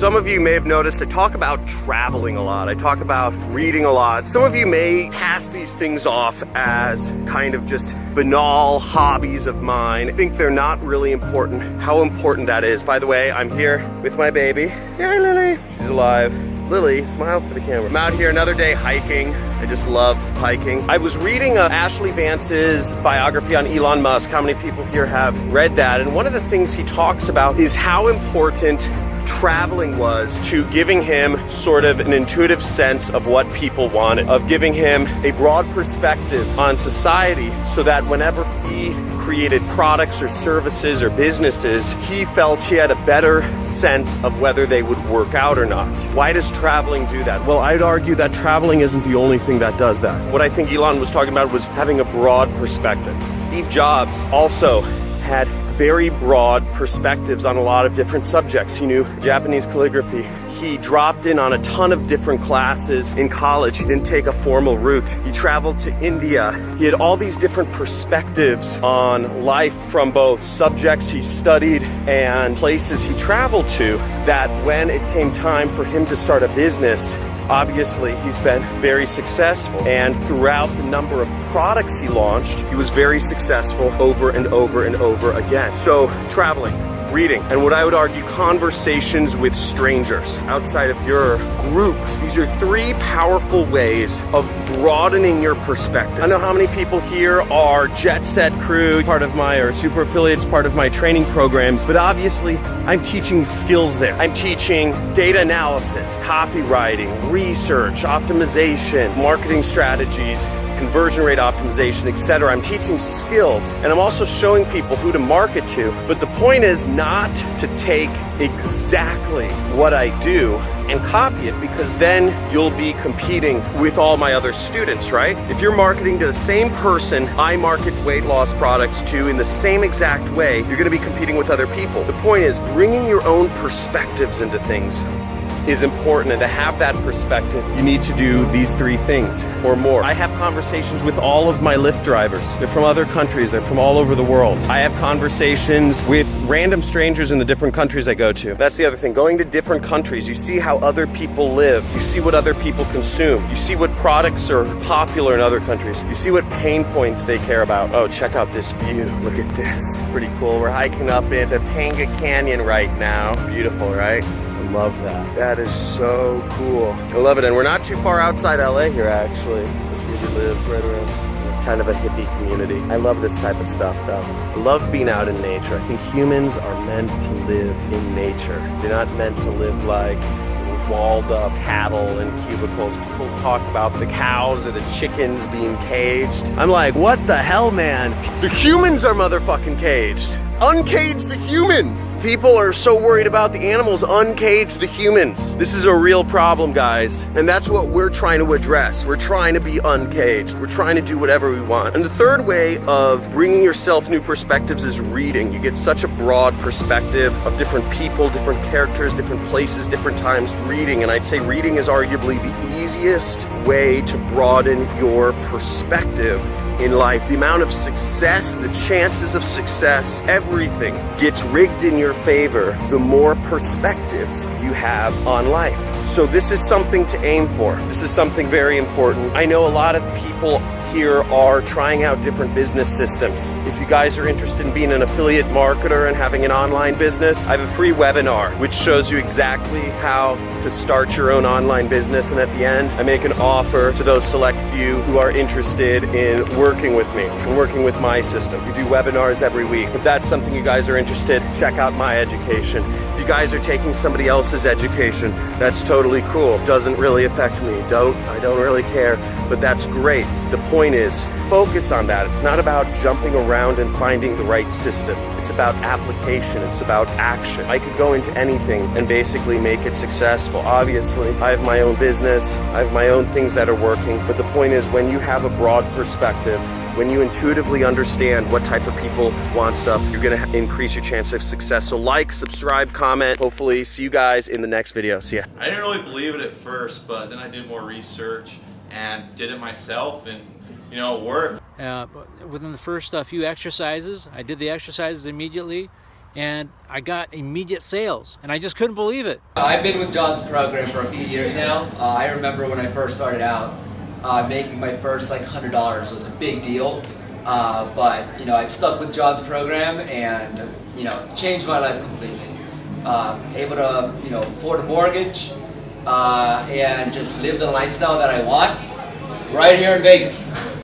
Some of you may have noticed I talk about traveling a lot. I talk about reading a lot. Some of you may pass these things off as kind of just banal hobbies of mine. I think they're not really important. How important that is. By the way, I'm here with my baby. Yay, Lily. She's alive. Lily, smile for the camera. I'm out here another day hiking. I just love hiking. I was reading Ashley Vance's biography on Elon Musk. How many people here have read that? And one of the things he talks about is how important traveling was to giving him sort of an intuitive sense of what people wanted, of giving him a broad perspective on society so that whenever he created products or services or businesses, he felt he had a better sense of whether they would work out or not. Why does traveling do that? Well, I'd argue that traveling isn't the only thing that does that. What I think Elon was talking about was having a broad perspective. Steve Jobs also had very broad perspectives on a lot of different subjects. He knew Japanese calligraphy. He dropped in on a ton of different classes in college. He didn't take a formal route. He traveled to India. He had all these different perspectives on life from both subjects he studied and places he traveled to, that when it came time for him to start a business, obviously he's been very successful, and throughout the number of products he launched, he was very successful over and over and over again. So traveling, reading, and what I would argue, conversations with strangers outside of your groups. These are three powerful ways of broadening your perspective. I don't know how many people here are Jet Set Crew, part of my, or super affiliates, part of my training programs, but obviously I'm teaching skills there. I'm teaching data analysis, copywriting, research, optimization, marketing strategies, conversion rate optimization, etc. I'm teaching skills, and I'm also showing people who to market to. But the point is not to take exactly what I do and copy it, because then you'll be competing with all my other students, right? If you're marketing to the same person I market weight loss products to in the same exact way, you're gonna be competing with other people. The point is bringing your own perspectives into things is important, and to have that perspective, you need to do these three things or more. I have conversations with all of my Lyft drivers. They're from other countries, they're from all over the world. I have conversations with random strangers in the different countries I go to. That's the other thing, going to different countries, you see how other people live, you see what other people consume, you see what products are popular in other countries, you see what pain points they care about. Oh, check out this view, look at this, pretty cool. We're hiking up into Topanga Canyon right now. Beautiful, right? I love that. That is so cool. I love it, and we're not too far outside LA here actually. That's where we live, right around kind of a hippie community. I love this type of stuff though. I love being out in nature. I think humans are meant to live in nature. They're not meant to live like walled up cattle and cubicles. People talk about the cows or the chickens being caged. I'm like, what the hell, man? The humans are motherfucking caged. Uncage the humans. People are so worried about the animals. Uncage the humans. This is a real problem, guys. And that's what we're trying to address. We're trying to be uncaged. We're trying to do whatever we want. And the third way of bringing yourself new perspectives is reading. You get such a broad perspective of different people, different characters, different places, different times. Reading, and I'd say reading is arguably the easiest way to broaden your perspective in life. The amount of success, the chances of success, everything gets rigged in your favor the more perspectives you have on life. So this is something to aim for. This is something very important. I know a lot of people here are trying out different business systems. If you guys are interested in being an affiliate marketer and having an online business, I have a free webinar which shows you exactly how to start your own online business, and at the end I make an offer to those select few who are interested in working with me and working with my system. We do webinars every week. If that's something you guys are interested, check out my education. If you guys are taking somebody else's education, that's totally cool. Doesn't really affect me. I don't really care, but that's great. The point is, focus on that. It's not about jumping around and finding the right system. It's about application. It's about action. I could go into anything and basically make it successful. Obviously, I have my own business. I have my own things that are working. But the point is, when you have a broad perspective, when you intuitively understand what type of people want stuff, you're gonna increase your chance of success. So like, subscribe, comment. Hopefully see you guys in the next video. See ya. I didn't really believe it at first, but then I did more research and did it myself, and you know, it worked. But within the first few exercises, I did the exercises immediately, and I got immediate sales, and I just couldn't believe it. I've been with John's program for a few years now. I remember when I first started out, making my first like $100 was a big deal. But you know, I've stuck with John's program, and you know, changed my life completely. Able to, you know, afford a mortgage and just live the lifestyle that I want right here in Vegas.